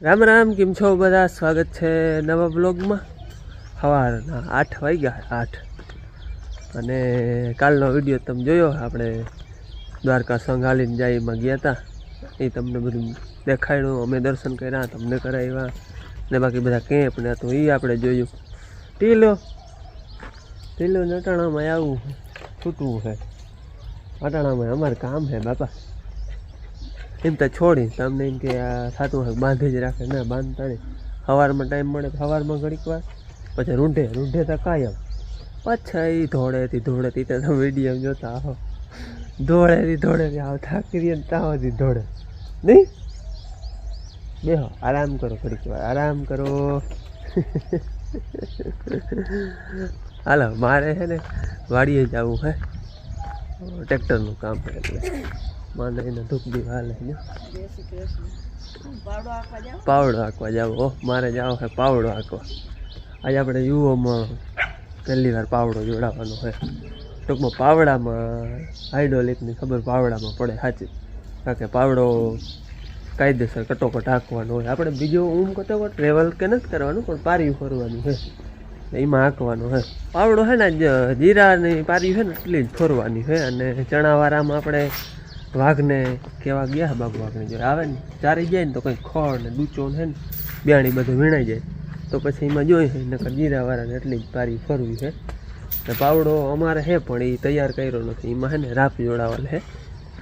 રામ રામ, કેમ છો બધા? સ્વાગત છે નવા બ્લોગમાં. સવારના 8 વાગ્યા 8 અને કાલનો વિડીયો તમે જોયો. આપણે દ્વારકા સંઘાલીને જાયમાં ગયા હતા, એ તમને બધું દેખાડ્યું. અમે દર્શન કર્યા, તમને કરાવ્યા ને બાકી બધા કેમ્પ ને તો એ આપણે જોયું. ટીલો નટાણામાં આવું છૂટવું છે. નટાણામાં અમારે કામ છે બાપા. એમ તો છોડી તમને એમ કે આ થતું હોય બાંધી જ રાખે, ના બાંધતા નહીં. સવારમાં ટાઈમ મળે તો સવારમાં ઘડીક વાર, પછી રૂંઢે તો કાયમ. પાછા એ ધોળેથી તો તમે વિડીયો જોતા આવો, ધોળેથી આવો થાકી રહીએ ને તાવથી ધોળે નહીં. બેહો, આરામ કરો, ઘડીક વાર આરામ કરો. હાલો, મારે છે ને વાડીએ જવું છે, ટ્રેક્ટરનું કામ છે એટલે માને એને ધૂપ દી હાલે ને. પાવડો હાંકવા જાવ. મારે જાવ છે પાવડો હાંકવા. આજે આપણે યુઓમાં પહેલી વાર પાવડો જોડાવાનો છે. ટૂંકમાં પાવડામાં હાઇડ્રોલિકની ખબર પાવડામાં પડે સાચી, કારણ કે પાવડો કાયદેસર કટોકટ હાંકવાનો હોય. આપણે બીજો કટોકટ ટ્રેવલ કે નથી કરવાનું, પણ પાર્યું ફરવાનું છે, એમાં હાંકવાનું છે પાવડો. છે ને જીરાની પારી છે ને એટલી જ ફરવાની છે. અને ચણાવાળામાં આપણે વાઘને કેવા ગયા, બાબુ વાઘને જો આવે ને ચારી જાય ને તો કંઈ ખોળ ને ડૂચો છે ને બ્યાણી બધું વીણાઈ જાય, તો પછી એમાં જોઈ છે નકર જીરાવાળાને એટલી જ પારી ફરવી છે. ને પાવડો અમારે છે પણ એ તૈયાર કર્યો નથી. એમાં છે ને રાપ જોડાવાલ છે,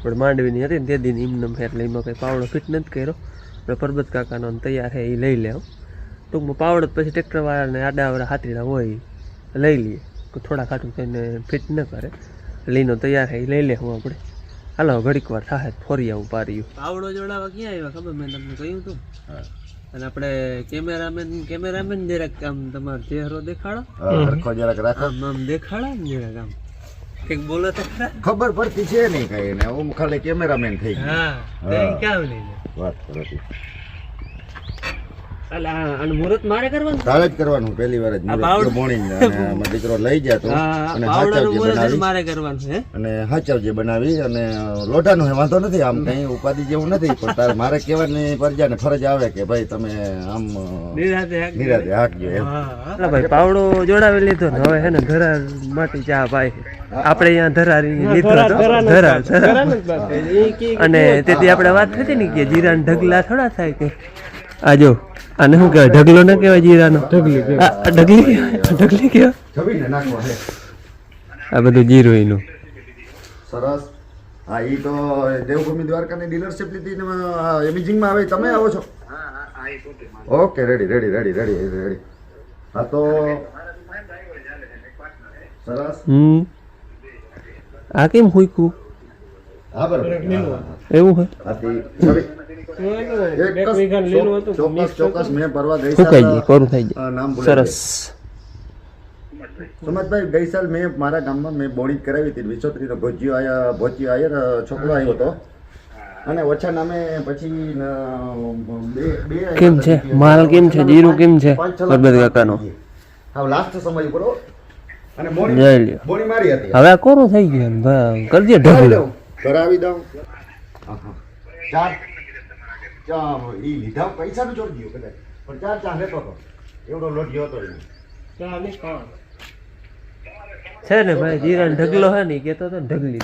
પણ માંડવીની હતી ને તે દિન એમને છે, એટલે એમાં કંઈ પાવડો ફિટ નથી કર્યો. એટલે પરબત કાકાનો તૈયાર છે એ લઈ લે. ટૂંકમાં પાવડો પછી ટ્રેક્ટરવાળાને આડાવાળા હાથીડા હોય લઈ લઈએ, થોડા ખાટું થઈને ફિટ ન કરે. લઈનો તૈયાર છે એ લઈ લે. હું આપણે હાલો ઘડીક વાર થાય ફરી આવું પાર્યું. પાવડો જોડાવા ક્યાં આવ્યા ખબર? મેં તમને કહ્યું હતું. અને આપણે કેમેરામેન જરાક આમ તમારો ચહેરો દેખાડો, આમ દેખાડો ને જરાક આમ કંઈક બોલો તો ખબર પડતી છે નહીં કઈ ને. હું ખાલી કેમેરામેન થઈ ગયો. હા, ક્યાં નહીં વાત કરતી. અને મુહૂર્ત મારે કરવાનું, તારે જ કરવાનું. પહેલી વાર જ મુહૂર્ત મોર્નિંગ અને દીકરો લઈ જતો અને હાચવજી બનાવી, મારે કરવાનું છે. અને હાચવજી બનાવી અને લોઢાનું હે વાંધો નથી, આમ કઈ ઉપાધિ જેવું નથી. પણ તારે મારે કહેવાની ફરજ ને ફરજ આવે કે ભાઈ તમે આમ નિરાતે હાકજો એમ. ભાઈ પાવડો જોડાવી લીધો ને હવે છે ને ધરાર માટી ચા ભાઈ આપણે અહીંયા ધરારી લીધો ધરાર. અને તેથી આપણે વાત થતી ને કે જીરાના ઢગલા થોડા થાય કે આ જો આને શું કહેવાય? ઢગલો ન કહેવાય જીરાનો, ઢગલી કહેવાય. આ બધું જીરું એનું સરસ. હા, ઈ તો દેવભૂમિ દ્વારકાની ડીલરશીપ લીધી ને એમેઝિંગમાં આવે. તમે આવો છો? Okay, ready. હા તો સરસ. આ કેમ હુંકું? હા બરાબર એવું હોય. ચોક્કસ મેં પરવા ગઈ નામ સરસ. સુમતભાઈ, ગઈ સાલ મેં મારા ગામમાં મેં બોણી કરાવી હતી. વિચોત્રીનો ભોજ્યો આયર છોકરો આવ્યો હતો અને ઓછા નામે પછી કેમ છે માલ? કેમ છે જીરું? કેમ છે પરબત કાકાનો? હા, લાસ્ટ સમય ઉપર અને બોણી મારી હતી. હવે આ કોરું થઈ ગયું, કરજે ઢગલો કરાવી દઉં. ચાર ઈ લીધા પૈસા નું જોડી ગયો કદાચ, પણ ચાર લેતો હતો. એવડો લોટ ગયો હતો છે ને ભાઈ. જીરા ઢગલો હે ને કેતો હતો ઢગલી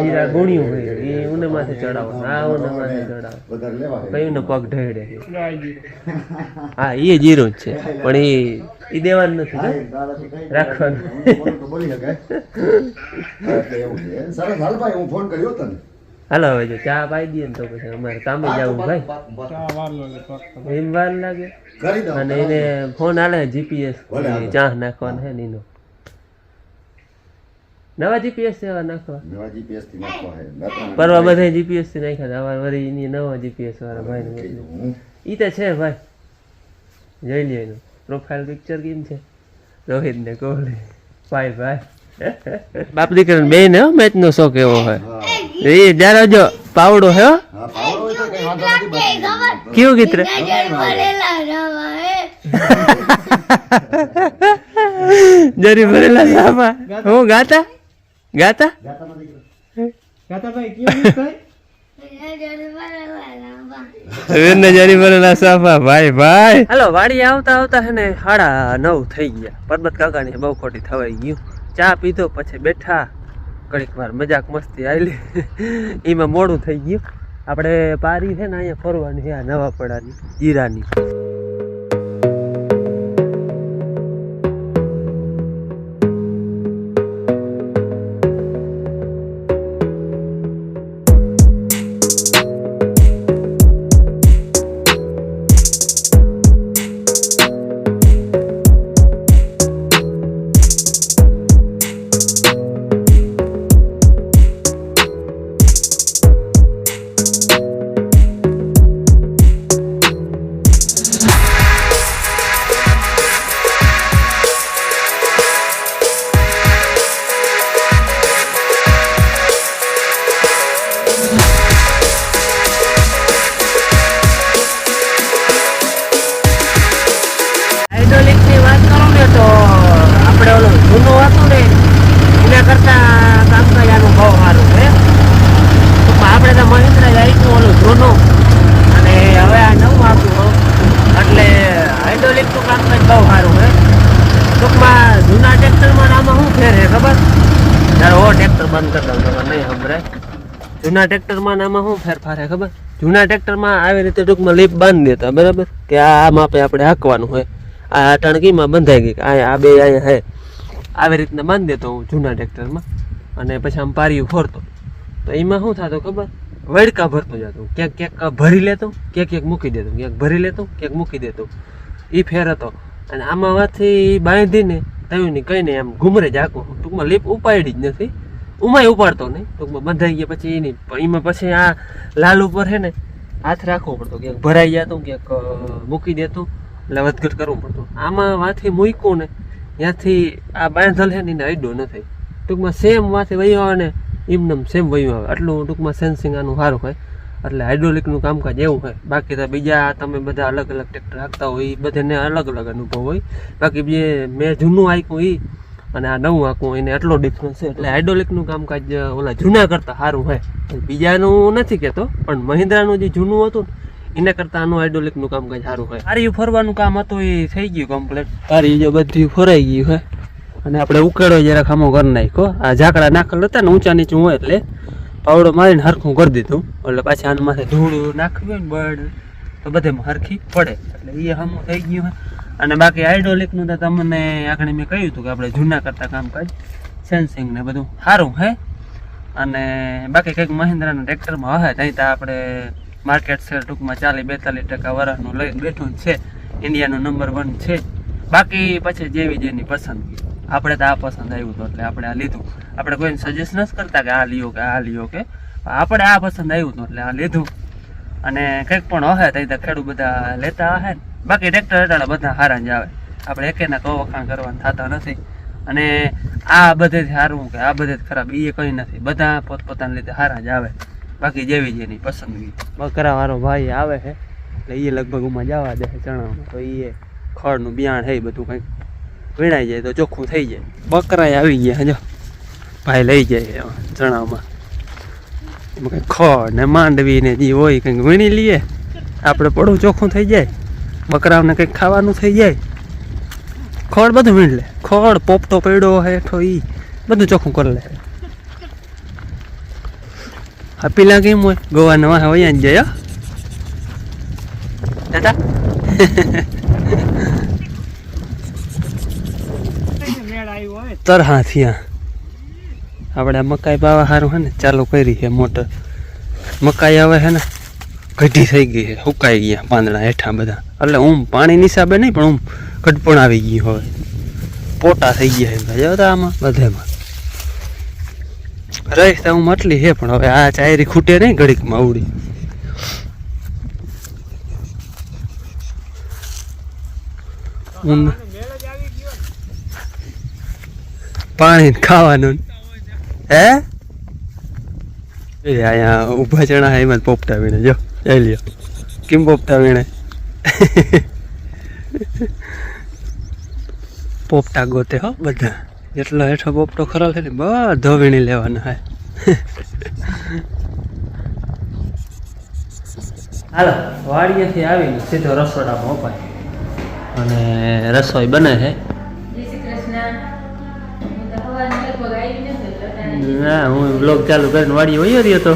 જીરા ગુણ્યું હોય એ ઉને માથે ચડાવો, આ ઉને માથે ચડાવો, કયું ને પગ ઢળે. હા, એ જીરું જ છે, પણ એ દેવાનું નથી, રાખવાનું. બોલી શકાય. સરસ. હાલ ભાઈ, હું ફોન કર્યો તને. હાલો હવે જો ચા પાઈ દઈએ ને તો પછી અમારે કામે જવું ભાઈ. એમ વાર લાગે. અને એને ફોન હાલે જીપીએસ ચા નાખવાનો છે ને એનો. નવા જીપીએસ નાખવા પરવા બધા જીપીએસ થી નાખ્યા. અમારે વળી એની નવા જીપીએસ વાળા ભાઈ ઈ તો છે ભાઈ. જોઈ લે એનું પ્રોફાઇલ પિક્ચર કેમ છે? રોહિત ને કોહલી ભાઈ બાપ દીકરા બે ને મેચ નો શોખ એવો હોય. એ જરા જો પાવડો હે કેવું ગીત રે જરી ભરેલા સાપા. હું ગાતા ભાઈ કેવું ગીત થાય? જારી ભરેલા સાફા ભાઈ ભાઈ. હાલો વાડી આવતા આવતા હે ને 9:30 થઈ ગયા. પરબત કાકાની બહુ ખોટી થવાઈ ગયું. ચા પીધો પછી બેઠા ઘડીક વાર મજાક મસ્તી આવેલી. એમાં મોડું થઈ ગયું. આપણે પારી છે ને અહીંયા ફરવાની છે, આ નવાપડાની જીરાની. હાઇડ્રોલિકની વાત કરું ને તો આપણે ઓલું જૂનું હતું ને એના કરતાં કામકાજ આનું બહુ સારું છે. ટૂંકમાં આપણે તો મહિન્દ્રા જ આપ્યું ઓલું જૂનું અને હવે આ નવું આપ્યું એટલે હાઇડ્રોલિકનું કામકાજ બહુ સારું છે. ટૂંકમાં જૂના ટ્રેક્ટરમાં આમાં શું ફેર છે ખબર? ત્યારે ઓ ટ્રેક્ટર બંધ કરી દઉં તો નહીં સંભળાય. જૂના ટ્રેક્ટરમાં આમાં શું ફેરફાર છે ખબર? જૂના ટ્રેક્ટરમાં આવી રીતે ટૂંકમાં લીપ બાંધી દેતા બરાબર, કે આ માપે આપણે હાંકવાનું હોય. આ ટણકીમાં બંધાઈ ગઈ આ બે અહીંયા હે આવી રીતના બાંધી દેતો હું જૂના ટ્રેક્ટરમાં, અને પછી આમ પારિયું ફરતો. તો એમાં શું થતું ખબર? વડકા ભરતો જતો, ક્યાંક ક્યાંક ભરી લેતો, ક્યાંક મૂકી દેતો, ક્યાંક ભરી લેતો, ક્યાંક મૂકી દેતો. એ ફેર હતો. અને આમાં વાથી બાંધીને થયું નહીં કંઈ નહીં, આમ ઘૂમરે જ આખું. ટૂંકમાં લીપ ઉપાડી જ નથી, ઉમાય ઉપાડતો નહીં. ટૂંકમાં બંધાઈ ગયા પછી એ નહીં. પણ એમાં પછી આ લાલ ઉપર છે ને હાથ રાખવો પડતો, ક્યાંક ભરાઈ જતું, ક્યાંક મૂકી દેતું, એટલે વધઘટ કરવું પડતું. આમાં વાથી મૂક્યું ને ત્યાંથી આ બાંધલ છે ને એને આઈડો નથી. ટૂંકમાં સેમ વાથી વયું આવે ને એમનેમ સેમ વયું આવે. આટલું ટૂંકમાં સેન્સિંગ આનું સારું હોય. એટલે હાઇડ્રોલિકનું કામકાજ એવું હોય. બાકી તો બીજા તમે બધા અલગ અલગ ટ્રેક્ટર હાંકતા હોય એ બધાને અલગ અલગ અનુભવ હોય. બાકી જે મેં જૂનું હાંક્યું એ અને આ નવું હાંકવું એને એટલો ડિફરન્સ છે. એટલે હાઇડ્રોલિકનું કામકાજ ઓલા જૂના કરતાં સારું હોય. બીજાનું નથી કહેતો, પણ મહિન્દ્રાનું જે જૂનું હતું ને એના કરતાં આનું હાઇડ્રોલિકનું કામકાજ સારું હોય. પારી ફરવાનું કામ હતું એ થઈ ગયું કમ્પ્લીટ. પારી જો બધી ફરાઈ ગયું હોય અને આપણે ઉકેડો જરાક ખામો કરી નાખ્યો. આ ઝાકડા નાખેલ હતા ને ઊંચા નીચું હોય એટલે પાવડો મારીને હરખું કરી દીધું. એટલે પાછી આના માથે ધૂળ નાખવી હોય ને બળ તો બધેમાં હરખી પડે. એટલે એ હમું થઈ ગયું હોય. અને બાકી હાઇડ્રોલિકનું તો તમને આગળ મેં કહ્યું હતું કે આપણે જૂના કરતાં કામકાજ સેન્સિંગ ને બધું સારું હે. અને બાકી કંઈક મહિન્દ્રાના ટ્રેક્ટરમાં હોય ત્યાં તો આપણે માર્કેટ શેર ટૂંકમાં 40-42% વરાહનું લઈને બેઠું જ છે. ઇન્ડિયાનો નંબર 1 છે. બાકી પછી જેવી જેની પસંદગી. આપણે તો આ પસંદ આવ્યું હતું એટલે આપણે આ લીધું. આપણે કોઈને સજેસ્ટ નથી કરતા કે આ લ્યો કે આ લ્યો કે, આપણે આ પસંદ આવ્યું હતું એટલે આ લીધું. અને કંઈક પણ હોય તો ખેડૂત બધા લેતા હે ને. બાકી ટ્રેક્ટર અટાડા બધા સારા જ આવે. આપણે એકેના વખાણ કરવાના થતા નથી. અને આ બધેથી સારું કે આ બધે ખરાબ એ કંઈ નથી. બધા પોતપોતાની રીતે સારા જ આવે. બાકી જેવી જેની પસંદગી. બકરાવાળો ભાઈ આવે છે એટલે એ લગભગ ઉમાં જવા દે ચણામાં. તો એ ખડનું બિયાણ છે એ બધું કંઈક વીણાઈ જાય તો ચોખ્ખું થઈ જાય. બકરાય આવી ગયા જો ભાઈ લઈ જાય ચણામાં. એમાં કંઈક ખડ ને માંડવી ને જે હોય કંઈક વીણી લઈએ, આપણે પડું ચોખ્ખું થઈ જાય. બકરાઓને કંઈક ખાવાનું થઈ જાય. ખડ બધું વીણ લે. ખડ પોપટો પડ્યો હેઠો એ બધું ચોખ્ખું કરી લે. આ પેલા કેમ હોય ગોવાને વાહ વયા જ જાય દાદા. તરહા થયા આપણે મકાઈ પાવા સારું હે ને ચાલુ કરી છે મોટર. મકાઈ હવે હે ને ઘટી થઈ ગઈ છે, સુકાઈ ગયા પાંદડા હેઠા બધા. એટલે પાણીની હિસાબે નહીં પણ ઘટપણ આવી ગયું. હવે પોટા થઈ ગયા છે આમાં બધામાં. રહીશ તો મટલી છે પણ હવે આ ચાયરી ખૂટે નહીં ઘડીકમાં ઉડી. પાણી ખાવાનું હે અહીંયા ઊભા ચણા હે એમાં પોપટા વીણે જો જઈ લ્યો કેમ પોપટા વીણે. પોપટા ગોતે હો બધા. જેટલો હેઠો પોપટો ખરાબ છે ને બધો વીણી લેવાનો હે. હાલો વાડીએથી આવીને સીધો રસોડામાં ઉપાય અને રસોઈ બને છે. ના હું બ્લોગ ચાલુ કરીને વાડીએ વયો રહ્યો હતો.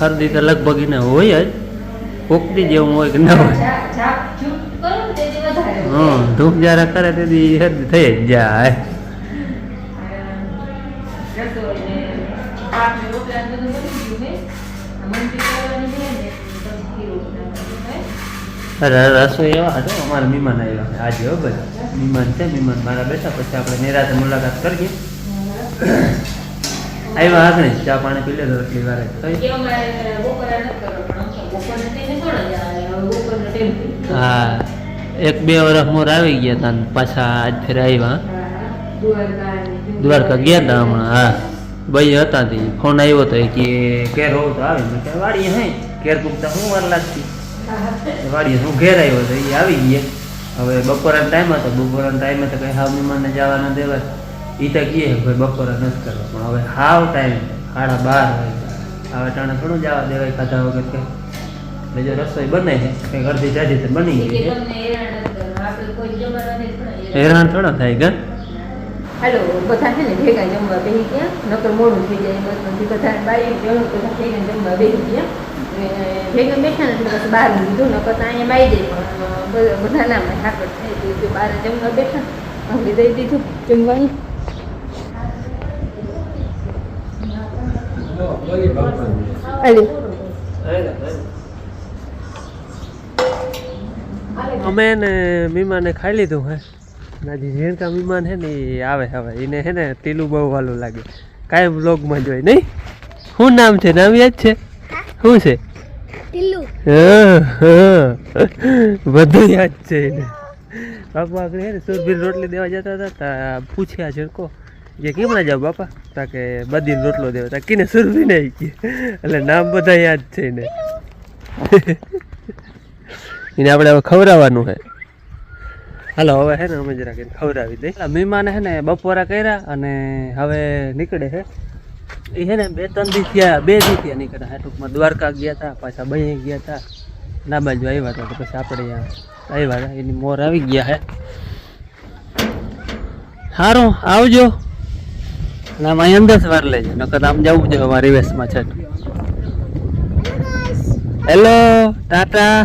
શરદી તો લગભગ એને હોય જ, કોકડી જેવું હોય કે ના હોય. હા ધૂપ જરા કરે તેથી શરદી થઈ જ જાય. રસોઈ એવા હતો અમારા મહેમાન આવ્યા આજે. હો બધા મહેમાન છે, મહેમાન મારા બેઠા પછી આપણે નિરાતે મુલાકાત કરીએ. આવ્યા આગળ ચા પાણી પી લેતો એટલી વાર હા 1-2 વર્ષ મોર આવી ગયા હતા પાછા આજ ફેર આવ્યા. દ્વારકા ગયા હતા હમણાં. હા ભાઈ હતા તે ફોન આવ્યો હતો કે ઘેર હોવ તો આવે. મેં કે વાડીએ હે ઘેર પૂગતા શું વાર લાગતી. વાડીએ હું ઘેર આવ્યો હતો એ આવી ગયા. હવે બપોરના ટાઈમ હતો, બપોરના ટાઈમે તો કંઈ હાવ મહેમાનને જવા ન દેવાય. એ તો કહે ભાઈ બપોરે નથી કરવા, પણ હવે હાવ ટાઈમ 12:30 વાગે હવે ટાણે થોડું જવા દેવાય ખાધા વગર કંઈ. એટલે જો રસોઈ બને છે કંઈક અડધી જાજી તો બની ગઈ છે. હેરાન થોડા થાય ગા. હાલો બધા છે ને ભેગા જમવા બેસી ગયા, નકર મોડું થઈ જાય બસ. બધા બાઈ જણું બધા ભેગા જમવા બેસી ગયા. ભેગા બેઠા ને એટલે પછી બહાર લીધું, નકર તો અહીંયા બાઈ જાય પણ બધા ના ઠાકર થાય બહાર જમવા બેઠા હવે દઈ દીધું જમવાનું. અમે ને મહેમાને ખાઈ લીધું હે. નાજી ઝીણકા મહેમાન હે ને એ આવે હવે એને હે ને ટીલું બહુ વાલું લાગે. કાયમ વ્લોગમાં જોઈ નહીં. શું નામ છે? નામ યાદ છે? શું છે? બધું યાદ છે એને. બાપા આગળ હે ને સુરભીર રોટલી દેવા જતા હતા તા પૂછ્યા ઝીણકો કે કેમ ના જાવ બાપા? તા કે બદીને રોટલો દેવા. તા કીને સુરભી નહીં કે એટલે નામ બધા યાદ છે એને. એને આપણે હવે ખવડાવવાનું છે. હાલો હવે હે ને અમે જરાક એને ખવડાવી દઈએ. મહેમાને હે ને બપોરા કર્યા અને હવે નીકળે છે. એ છે ને 2-3 દી થયા, 2 દી થયા નીકળ્યા. ટૂંકમાં દ્વારકા ગયા હતા, પાછા બહી ગયા હતા, ના બાજુ આવ્યા હતા. તો પછી આપણે આવ્યા હતા, એની મોર આવી ગયા હે. સારું આવજો. આમ અહીં અંદર વાર લેજો, નકર આમ જવું જોઈએ અમારી વેસમાં છે. હેલો ટાટા.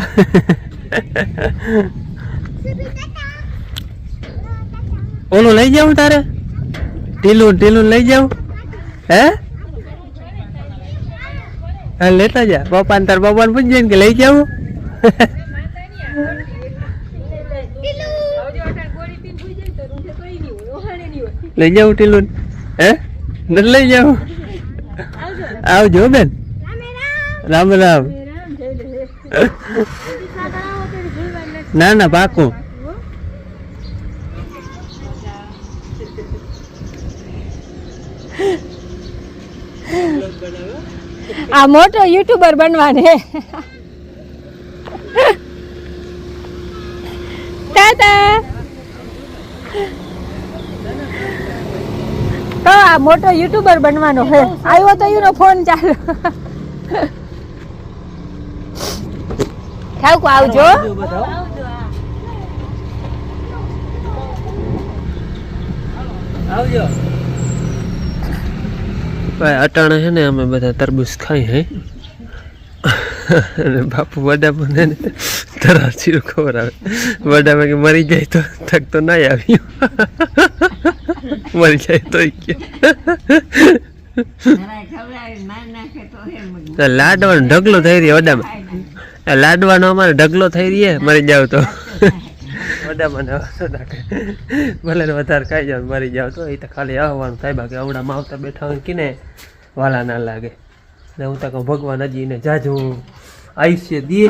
ઓલું લઈ જાઉં તારે? ટીલું લઈ જાઉં? હે હા લેતા જા. પપ્પાને તાર પપ્પાને પૂછજે ને કે લઈ જાઉં. લઈ જાઉં ટીલું? હે નથી લઈ જાઉં? આવજો બેન. રામ રામ. ના ના પાકું. આ મોટો યુટ્યુબર બનવાને. ટાટા. તો આ મોટો યુટ્યુબર બનવાનો હે. આવ્યો તો એનો ફોન ચાલુ. ઠાકુ આવજો. આવજો. અટાણે છે ને અમે બધા તરબૂચ ખાઈ હે અને બાપુ વડામાં ને તરાચીરું ખબર આવે. વડામાં કે મરી જાય તો થક તો ના આવ્યું. મરી જાય તો લાડવાનો ઢગલો થઈ રહ્યો વડામાં. લાડવાનો અમારે ઢગલો થઈ રહ્યો મરી જાવ તો. વડામાં ભલે વધારે ખાઈ જાવ મરી જાવ તો એ તો ખાલી આવવાનું થાય. બાકી હમણાં માવતર બેઠા હોય કિને વાલા ના લાગે. ને હું તો કહું ભગવાન હજી એને જાજુ આયુષ્ય દે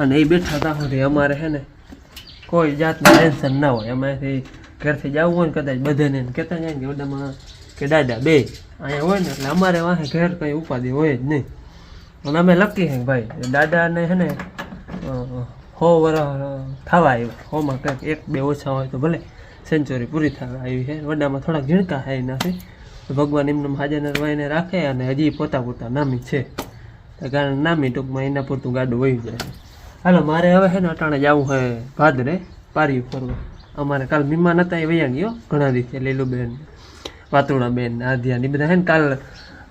અને એ બેઠા ત્યાં સુધી અમારે છે ને કોઈ જાતનું ટેન્શન ના હોય. અમારેથી ઘરથી જવું હોય ને કદાચ બધાને કહેતા જાય કે વડામાં કે દાદા બે અહીંયા હોય ને એટલે અમારે વાંહે ઘેર કંઈ ઉપાધિ હોય જ નહીં. અને અમે લકી હે ભાઈ દાદાને છે ને 100 વર્ષ થવા આવ્યા. 100માં કંઈક 1-2 ઓછા હોય તો ભલે સેન્ચુરી પૂરી થવા આવી છે. વડામાં થોડાક ઝીણકા ખાઈ નાખે તો ભગવાન એમને હાજર વાઈને રાખે અને હજી પોતા નામી છે કારણ નામી ટૂંકમાં એના પૂરતું ગાડું વહી જાય. હાલો મારે હવે છે ને અટાણે જવું છે ભાદરે પાર્યું ફરવા. અમારે કાલ મહેમાન હતા એ વૈયા ગયો ઘણા દિવસે લીલુબેન વાતુડાબેન આધ્યા એ બધા છે ને કાલ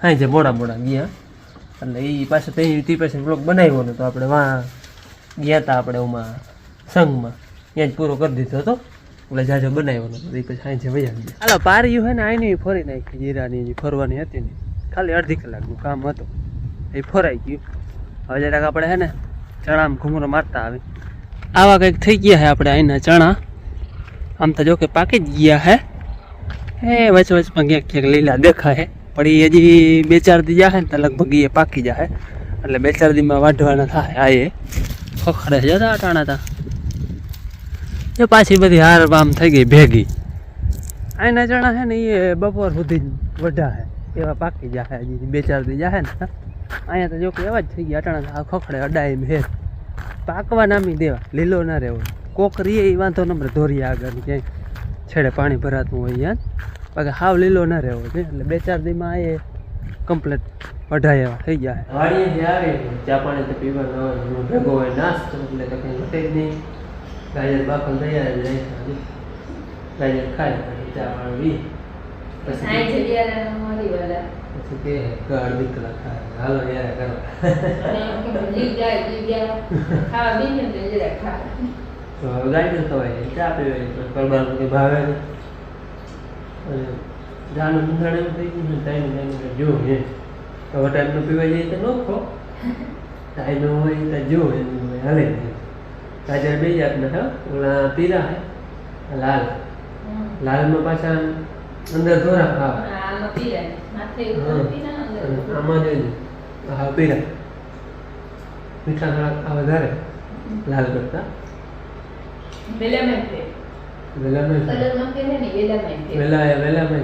હા જે મોડા ગયા એટલે એ પાસે તે પાસે બ્લોગ બનાવ્યો ને તો આપણે વાં ગયા હતા આપણે એમાં સંઘમાં ત્યાં જ પૂરો કરી દીધો હતો એટલે જાજો બનાવ્યો નતો એ પછી સાંજે વૈયા ગયા. હાલો પાર્યું છે ને આની ફરી નાખી જીરાની જે ફરવાની હતી ને ખાલી અડધી કલાકનું કામ હતું એ ફરાઈ ગયું. હવે જરાક આપણે છે ને ચણામાં ઘૂમરો મારતા આવે આવા કંઈક થઈ ગયા છે આપણે અહીંના ચણા. આમ તો જો કે પાકી જ ગયા હે વચમાં ક્યાંક લીલા દેખાય પણ એ હજી 2-4 દી જાય ને તો લગભગ એ પાકી જાય એટલે 2-4 દીમાં વાઢવાના થાય. આ એ ખખડે જતા ટાણા તા એ પાછી બધી હાર આમ થઈ ગઈ ભેગી. અહીંના ચણા છે ને એ બપોર સુધી વઢા હે એવા પાકી જાય હજી 2-4 દી જાય ને. અહીંયા તો જો કે એવા જ થઈ ગયા અટાણા આ ખખડે અડાઈ ભેર પાકવા નામી દેવા લીલો ના રહેવો. કોકરી એ વાંધો નંબર ધોરી આગળ ક્યાંય છેડે પાણી ભરાતું હોય યાર બાકી હાવ લીલો ના રહેવો છે એટલે 2-4 દીમાં એ કમ્પ્લીટ અઢાઈ એવા થઈ ગયા. વાડીએ જે આવે ચા પાણી તો પીવાનું હોય ભેગો હોય નાસ્તો એટલે તો કંઈ ઘટે જ નહીં. ગાજર બાફલ તૈયાર જ રહે ગાજર ખાય પછી ચા પાણી પી પછી કે ગાળ દીકરા ખાય હાલો યાર કરો તો ગાજર ખવાય ચા પીવાય પરબાનું કંઈ ભાવે નહીં. અને જાનું મૂંઝાણ એમ થઈ ગયું ને ટાઈમ જો હે તો ટાઈમનું પીવા જઈએ તો નોખો ટાઈમ હોય તો જો એનું હાલે નહીં. ગાજર 2 જાતના હા ઓલા પીરા હે લાલ લાલમાં પાછા અંદર ધોરા ખાવા આમાં જોઈજો હા પીરા મીઠા થોડાક આ વધારે લાલ કરતા વેલામાં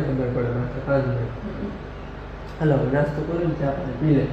ખબર પડે માથે કાંદ. હાલો નાસ્તો કરીને ચા પાણી પી લે.